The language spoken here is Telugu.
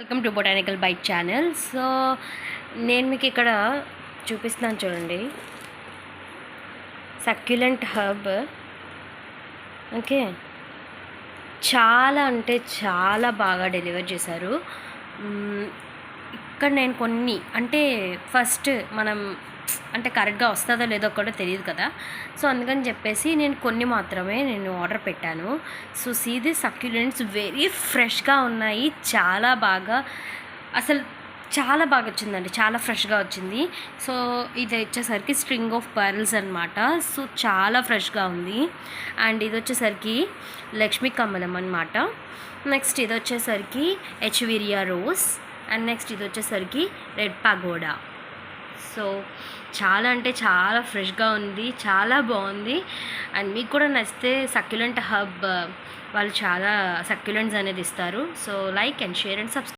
Welcome to Botanical Bite channel. So నేను మీకు ఇక్కడ చూపిస్తున్నాను చూడండి, సక్యులెంట్ హర్బ్. ఓకే, చాలా అంటే చాలా బాగా డెలివర్ చేశారు. ఇక్కడ నేను కొన్ని అంటే ఫస్ట్ మనం అంటే కరెక్ట్గా వస్తుందో లేదో కూడా తెలియదు కదా. సో అందుకని చెప్పేసి నేను కొన్ని మాత్రమే ఆర్డర్ పెట్టాను. So see the succulents very ఫ్రెష్గా ఉన్నాయి. చాలా బాగా, అసలు చాలా బాగా వచ్చిందండి, చాలా ఫ్రెష్గా వచ్చింది. సో ఇది వచ్చేసరికి స్ట్రింగ్ ఆఫ్ పర్ల్స్ అనమాట. సో చాలా ఫ్రెష్గా ఉంది. అండ్ ఇది వచ్చేసరికి లక్ష్మీ కమలం అనమాట. నెక్స్ట్ ఇది వచ్చేసరికి ఎచ్విరియా రోజ్. అండ్ నెక్స్ట్ ఇది వచ్చేసరికి రెడ్ పగోడా. సో చాలా అంటే చాలా ఫ్రెష్గా ఉంది, చాలా బాగుంది. అండ్ మీకు కూడా నచ్చితే సక్యులెంట్ హబ్ వాళ్ళు చాలా సక్యులెంట్స్ అనేది ఇస్తారు. So like and share and subscribe.